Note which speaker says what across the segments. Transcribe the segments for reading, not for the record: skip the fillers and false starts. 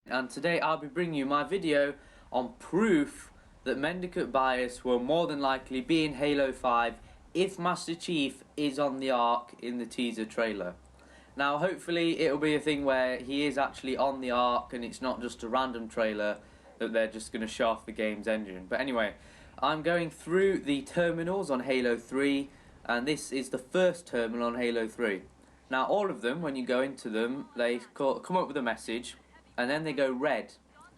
Speaker 1: And today I'll be bringing you my video on proof that Mendicant Bias will more than likely be in Halo 5 if Master Chief is on the Ark in the teaser trailer. Now hopefully it'll be a thing where he is actually on the Ark and it's not just a random trailer that they're just going to show off the game's engine. But anyway, I'm going through the terminals on Halo 3 and this is the first terminal on Halo 3. Now all of them, when you go into them, they come up with a message and then they go red,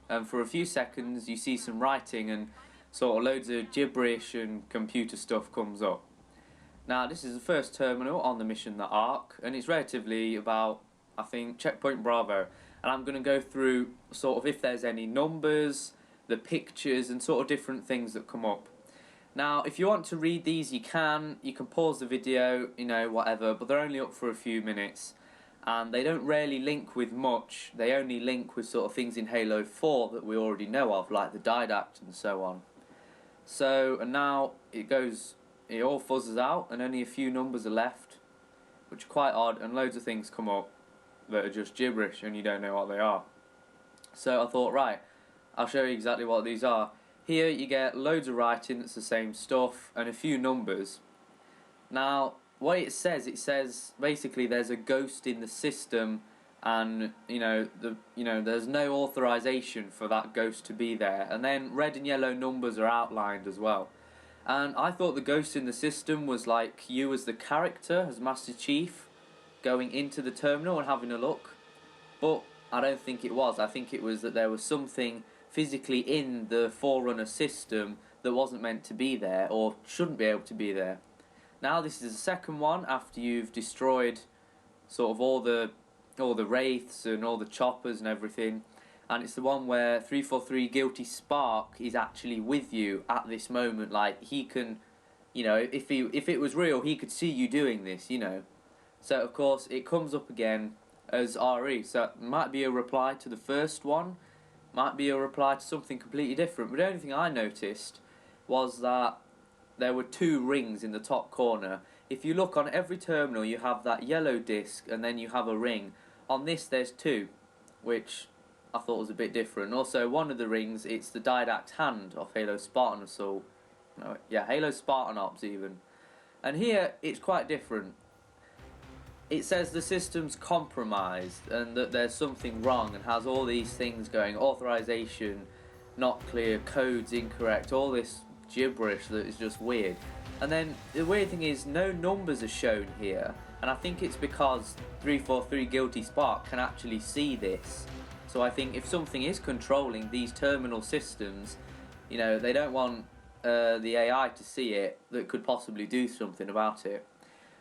Speaker 1: and for a few seconds you see some writing and sort of loads of gibberish and computer stuff comes up. Now this is the first terminal on the mission, the Ark, and it's relatively about, I think, checkpoint Bravo, and I'm going to go through sort of if there's any numbers, the pictures and sort of different things that come up. Now if you want to read these you can pause the video, whatever, but they're only up for a few minutes. And they don't really link with much, they only link with sort of things in Halo 4 that we already know of, like the Didact and so on. So, and now it all fuzzes out and only a few numbers are left, which are quite odd, and loads of things come up that are just gibberish and you don't know what they are. So I thought, right, I'll show you exactly what these are. Here you get loads of writing that's the same stuff and a few numbers. Now, what it says basically there's a ghost in the system, and there's no authorization for that ghost to be there. And then red and yellow numbers are outlined as well. And I thought the ghost in the system was like you as the character, as Master Chief, going into the terminal and having a look. But I don't think it was. I think it was that there was something physically in the Forerunner system that wasn't meant to be there, or shouldn't be able to be there. Now this is the second one after you've destroyed sort of all the wraiths and all the choppers and everything, and it's the one where 343 Guilty Spark is actually with you at this moment. Like he can, if it was real, he could see you doing this, So of course it comes up again as RE. So it might be a reply to the first one, might be a reply to something completely different. But the only thing I noticed was that there were two rings in the top corner. If you look on every terminal you have that yellow disc and then you have a ring. On this there's two, which I thought was a bit different. Also one of the rings, it's the Didact hand of Halo Spartan Assault. No, yeah, Halo Spartan Ops even. And here it's quite different. It says the system's compromised and that there's something wrong and has all these things going. Authorization not clear, codes incorrect, all this gibberish that is just weird. And then the weird thing is no numbers are shown here, and I think it's because 343 Guilty Spark can actually see this. So I think if something is controlling these terminal systems, they don't want the AI to see it that could possibly do something about it.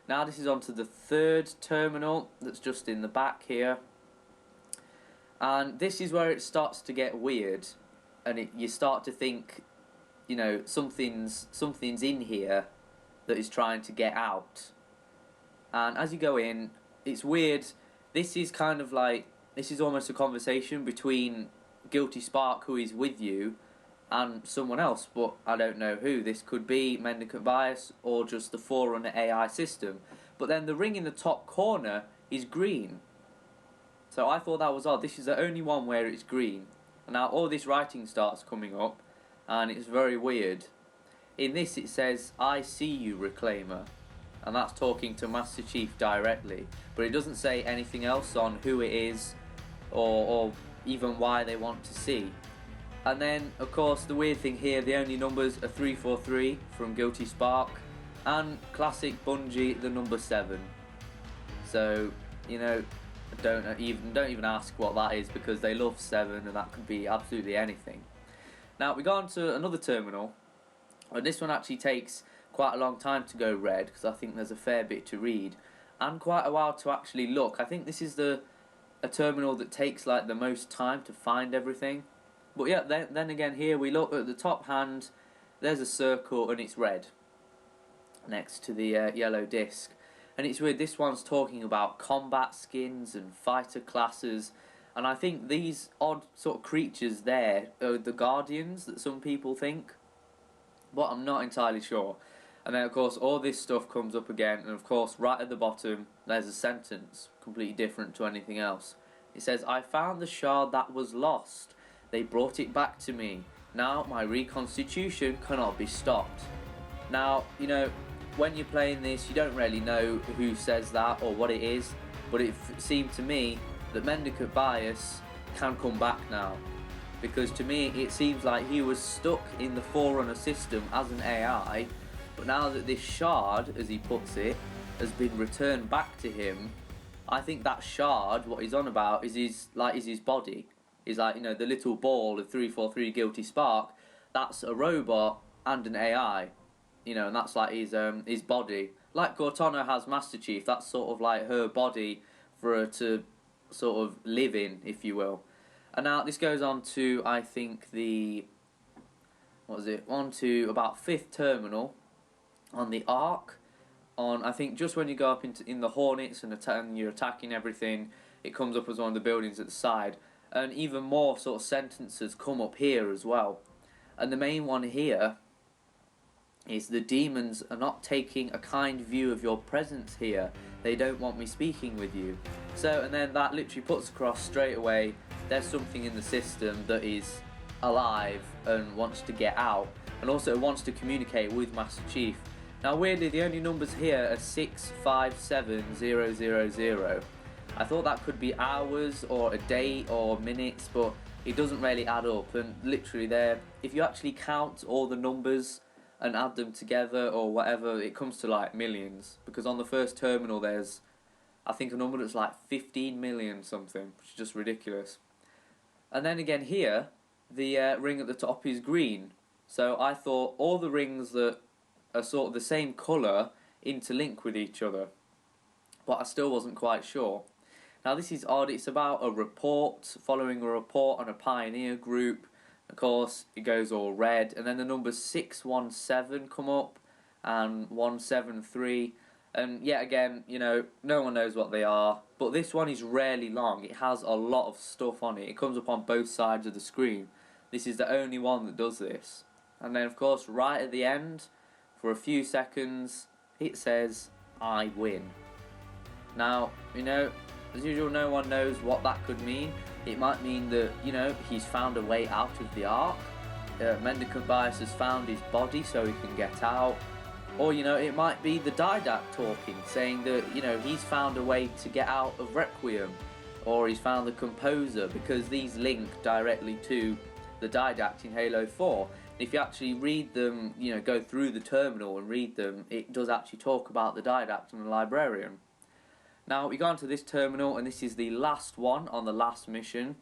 Speaker 1: Now this is onto the third terminal that's just in the back here, and this is where it starts to get weird, and you start to think something's in here that is trying to get out. And as you go in, it's weird. This is kind of like, this is almost a conversation between Guilty Spark, who is with you, and someone else, but I don't know who. This could be Mendicant Bias or just the Forerunner AI system. But then the ring in the top corner is green. So I thought that was odd. This is the only one where it's green. And now all this writing starts coming up, and it's very weird. In this it says, "I see you, Reclaimer," and that's talking to Master Chief directly, but it doesn't say anything else on who it is or even why they want to see. And then of course the weird thing here, the only numbers are 343 from Guilty Spark and classic Bungie, the number 7. So don't even ask what that is, because they love 7 and that could be absolutely anything. Now we go on to another terminal, and this one actually takes quite a long time to go red, because I think there's a fair bit to read, and quite a while to actually look. I think this is a terminal that takes like the most time to find everything. But yeah, then again here we look at the top hand, there's a circle and it's red, next to the yellow disc. And it's weird, this one's talking about combat skins and fighter classes. And I think these odd sort of creatures there are the Guardians that some people think, but I'm not entirely sure. And then of course all this stuff comes up again, and of course right at the bottom there's a sentence completely different to anything else. It says, I found the shard that was lost. They brought it back to me. Now my reconstitution cannot be stopped. Now, you know, when you're playing this, you don't really know who says that or what it is, but it seemed to me that Mendicant Bias can come back now. Because to me, it seems like he was stuck in the Forerunner system as an AI, but now that this shard, as he puts it, has been returned back to him, I think that shard, what he's on about, is his body. Is like, you know, the little ball of 343 Guilty Spark, that's a robot and an AI. You know, and that's like his body. Like Cortana has Master Chief, that's sort of like her body for her to sort of live in, if you will. And now this goes on to, I think, on to about 5th terminal on the Ark. On, I think, just when you go up in the Hornets and you're attacking everything, it comes up as one of the buildings at the side. And even more sort of sentences come up here as well. And the main one here is, the demons are not taking a kind view of your presence here. They don't want me speaking with you. So, and then that literally puts across straight away, there's something in the system that is alive and wants to get out. And also wants to communicate with Master Chief. Now weirdly, the only numbers here are 657000. I thought that could be hours or a day or minutes, but it doesn't really add up. And literally there, if you actually count all the numbers and add them together or whatever, it comes to like millions. Because on the first terminal there's, I think, a number that's like 15 million something, which is just ridiculous. And then again here, the ring at the top is green. So I thought all the rings that are sort of the same colour interlink with each other. But I still wasn't quite sure. Now this is odd, it's about a report, following a report on a pioneer group. Of course, it goes all red, and then the numbers 617 come up, and 173, and yet again, you know, no one knows what they are, but this one is rarely long. It has a lot of stuff on it. It comes up on both sides of the screen. This is the only one that does this. And then, of course, right at the end, for a few seconds, it says, I win. Now, you know, as usual, no one knows what that could mean. It might mean that, you know, he's found a way out of the Ark. Mendicant Bias has found his body so he can get out. Or, you know, it might be the Didact talking, saying that, you know, he's found a way to get out of Requiem. Or he's found the Composer, because these link directly to the Didact in Halo 4. If you actually read them, you know, go through the terminal and read them, it does actually talk about the Didact and the Librarian. Now, we go on to this terminal, and this is the last one on the last mission.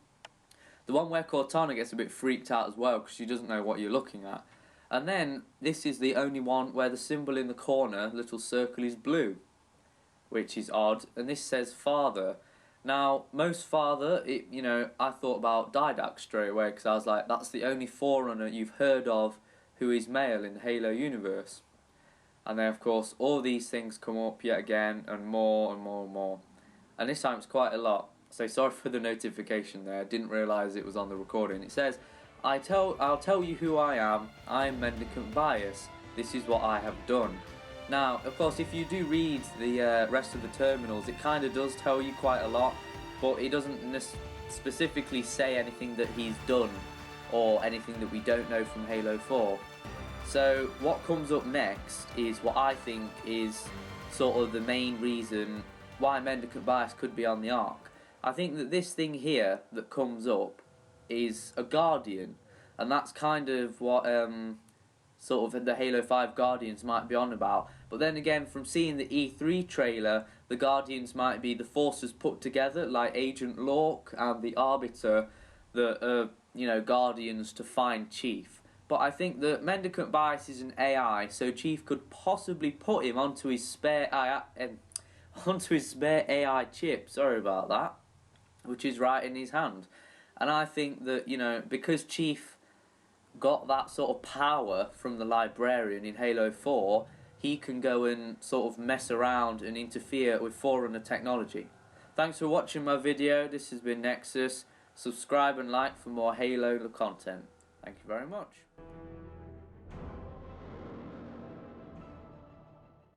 Speaker 1: The one where Cortana gets a bit freaked out as well, because she doesn't know what you're looking at. And then, this is the only one where the symbol in the corner, little circle, is blue. Which is odd. And this says Father. Now, most Father, you know, I thought about Didact straight away, because I was like, that's the only Forerunner you've heard of who is male in the Halo universe. And then, of course, all these things come up yet again, and more and more and more. And this time it's quite a lot. So sorry for the notification there. I didn't realise it was on the recording. It says, I'll tell you who I am. I'm Mendicant Bias. This is what I have done. Now, of course, if you do read the rest of the terminals, it kind of does tell you quite a lot. But it doesn't specifically say anything that he's done, or anything that we don't know from Halo 4. So what comes up next is what I think is sort of the main reason why Mendicant Bias could be on the Ark. I think that this thing here that comes up is a Guardian, and that's kind of what sort of the Halo 5 Guardians might be on about. But then again, from seeing the E3 trailer, the Guardians might be the forces put together, like Agent Lork and the Arbiter, that are, you know, Guardians to find Chief. But I think that Mendicant Bias is an AI, so Chief could possibly put him onto his spare AI chip, sorry about that, which is right in his hand. And I think that, you know, because Chief got that sort of power from the Librarian in Halo 4, he can go and sort of mess around and interfere with Forerunner technology. Thanks for watching my video. This has been Nexus. Subscribe and like for more Halo content. Thank you very much.